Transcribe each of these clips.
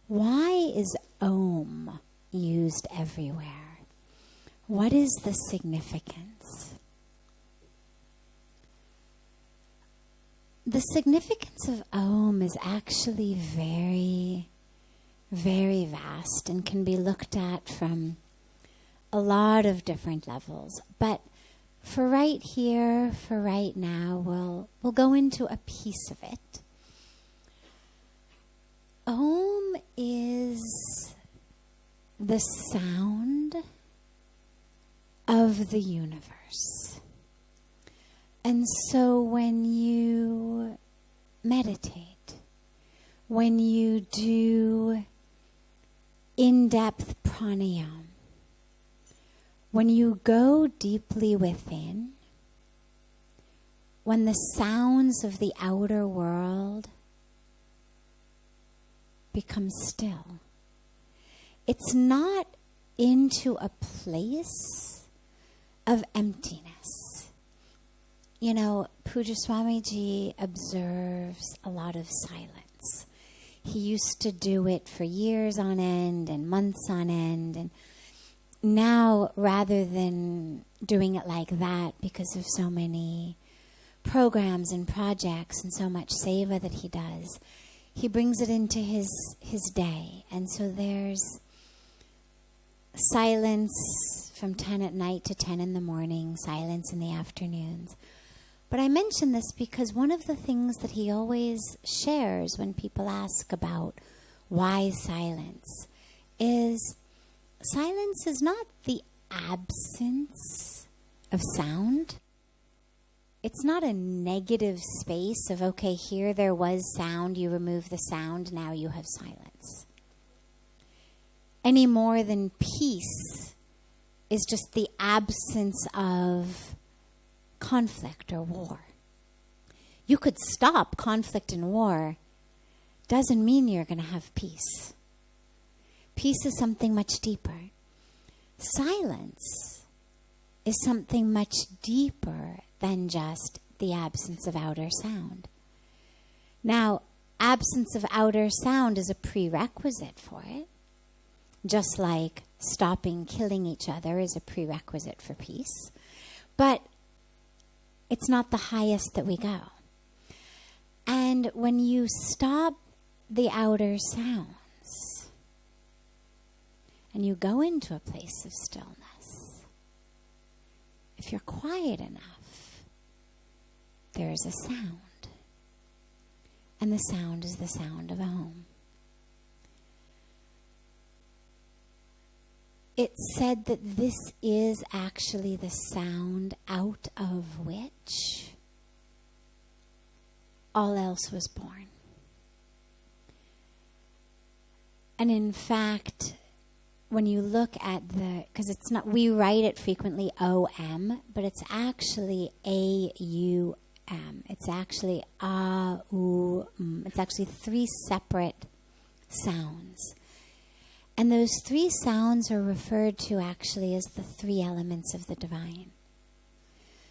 Why is Om used everywhere? What is the significance? The significance of Om is actually very, very vast and can be looked at from a lot of different levels. But for right here, for right now, we'll go into a piece of it. Om is the sound of the universe. And so when you meditate, when you do in-depth pranayama, when you go deeply within, when the sounds of the outer world become still, it's not into a place of emptiness. You know, Pujya Swamiji observes a lot of silence. He used to do it for years on end and months on end, and now, rather than doing it like that because of so many programs and projects and so much seva that he does, he brings it into his day. And so there's silence from 10 at night to 10 in the morning, silence in the afternoons. But I mention this because one of the things that he always shares when people ask about why silence is silence is not the absence of sound. It's not a negative space of, okay, here there was sound, you remove the sound, now you have silence. Any more than peace is just the absence of conflict or war. You could stop conflict and war, doesn't mean you're going to have peace. Peace is something much deeper. Silence is something much deeper than just the absence of outer sound. Now, absence of outer sound is a prerequisite for it, just like stopping killing each other is a prerequisite for peace. But it's not the highest that we go. And when you stop the outer sounds and you go into a place of stillness, if you're quiet enough, there is a sound. And the sound is the sound of Om. It's said that this is actually the sound out of which all else was born. And in fact, when you look at because it's not, we write it frequently O-M, but it's actually A-U-M. It's actually A-U-M. It's actually three separate sounds. And those three sounds are referred to actually as the three elements of the divine.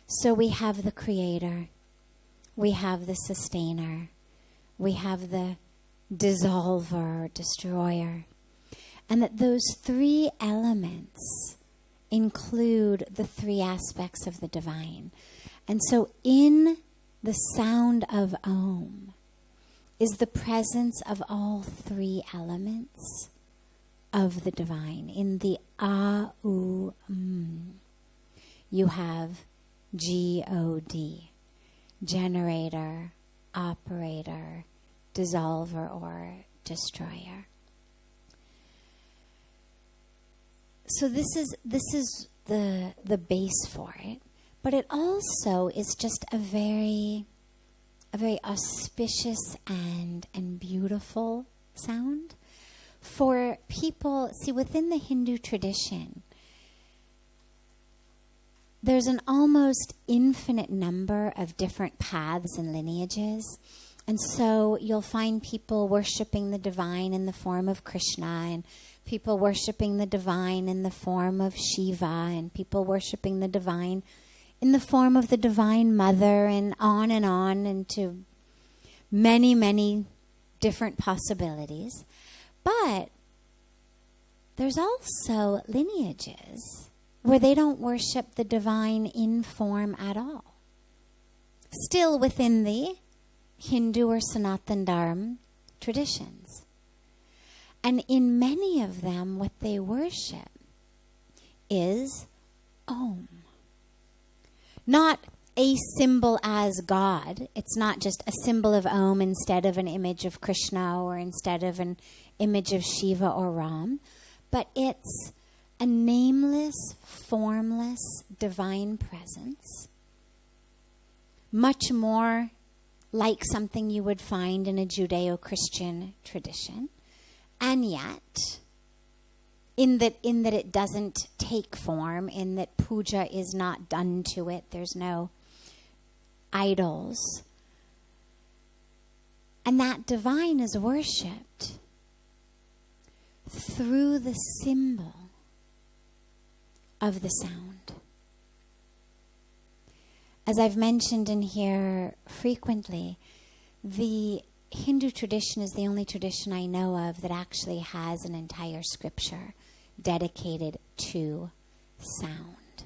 So we have the creator, we have the sustainer, we have the dissolver, destroyer. And that those three elements include the three aspects of the divine. And so in the sound of Om is the presence of all three elements of the divine. In the A-U-M, you have G-O-D, generator, operator, dissolver, or destroyer. So this is the base for it, but it also is just a very auspicious and beautiful sound for people. See, within the Hindu tradition, there's an almost infinite number of different paths and lineages. And so you'll find people worshiping the divine in the form of Krishna, and people worshiping the divine in the form of Shiva, and people worshiping the divine in the form of the Divine Mother, and on into many, many different possibilities. But there's also lineages where they don't worship the divine in form at all. Still within the Hindu or Sanatan Dharma traditions. And in many of them, what they worship is Om. Not a symbol as God. It's not just a symbol of Om instead of an image of Krishna or instead of an image of Shiva or Ram, but it's a nameless, formless, divine presence, much more like something you would find in a Judeo-Christian tradition, and yet, in that it doesn't take form, in that puja is not done to it, there's no idols, and that divine is worshipped through the symbol of the sound. As I've mentioned in here frequently, the Hindu tradition is the only tradition I know of that actually has an entire scripture dedicated to sound.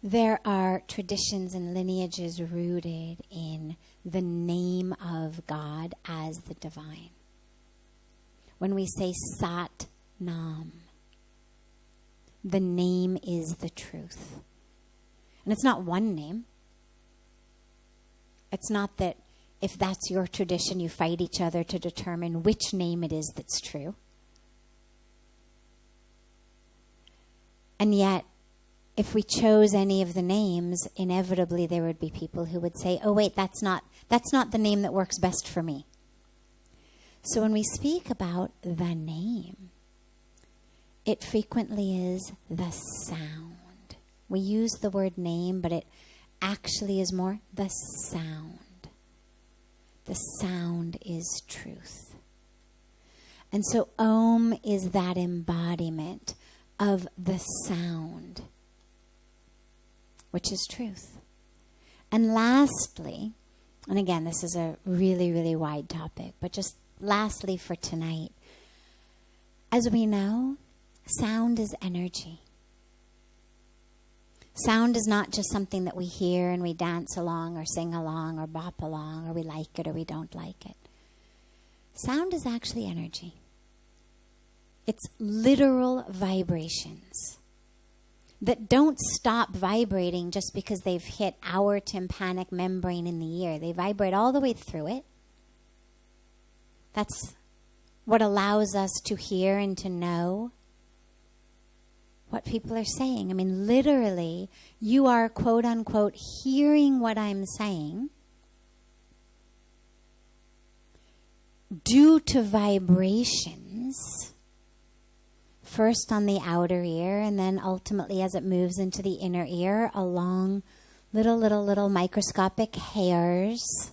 There are traditions and lineages rooted in the name of God as the divine. When we say Sat Nam, the name is the truth. And it's not one name. It's not that if that's your tradition, you fight each other to determine which name it is that's true. And yet, if we chose any of the names, inevitably there would be people who would say, oh wait, that's not the name that works best for me. So when we speak about the name, it frequently is the sound. We use the word name, but it actually is more the sound. The sound is truth. And so Om is that embodiment of the sound, which is truth. And lastly, and again, this is a really, really wide topic, but just lastly for tonight, as we know, sound is energy. Sound is not just something that we hear and we dance along or sing along or bop along or we like it or we don't like it. Sound is actually energy. It's literal vibrations that don't stop vibrating just because they've hit our tympanic membrane in the ear. They vibrate all the way through it. That's what allows us to hear and to know what people are saying. I mean, literally, you are, quote unquote, hearing what I'm saying due to vibrations, first on the outer ear, and then ultimately as it moves into the inner ear, along little microscopic hairs,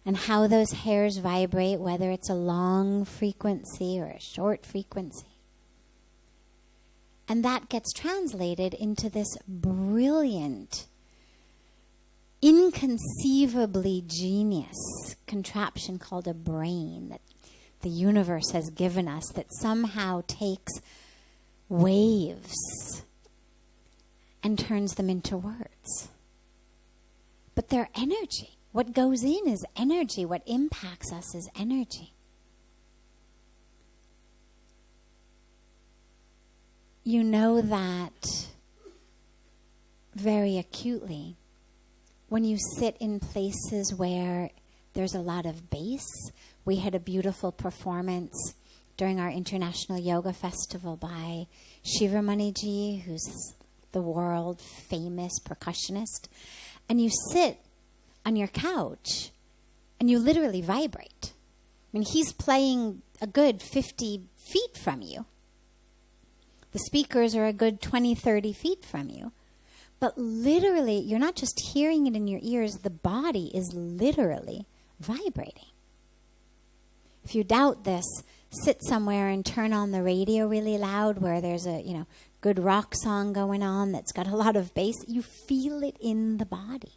and how those hairs vibrate, whether it's a long frequency or a short frequency. And that gets translated into this brilliant, inconceivably genius contraption called a brain that the universe has given us, that somehow takes waves and turns them into words. But they're energy. What goes in is energy. What impacts us is energy. You know that very acutely when you sit in places where there's a lot of bass. We had a beautiful performance during our International Yoga Festival by Shivamaniji, who's the world famous percussionist. And you sit on your couch and you literally vibrate. I mean, he's playing a good 50 feet from you. The speakers are a good 20, 30 feet from you. But literally, you're not just hearing it in your ears, the body is literally vibrating. If you doubt this, sit somewhere and turn on the radio really loud where there's a, good rock song going on that's got a lot of bass. You feel it in the body.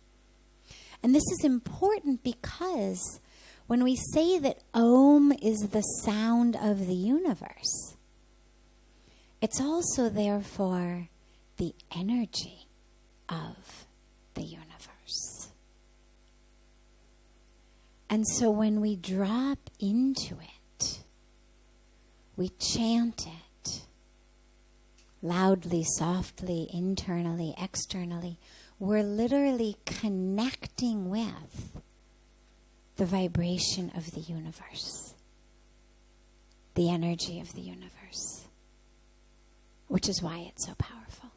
And this is important because when we say that Om is the sound of the universe, it's also therefore the energy of the universe. And so when we drop into it, we chant it loudly, softly, internally, externally. We're literally connecting with the vibration of the universe, the energy of the universe, which is why it's so powerful.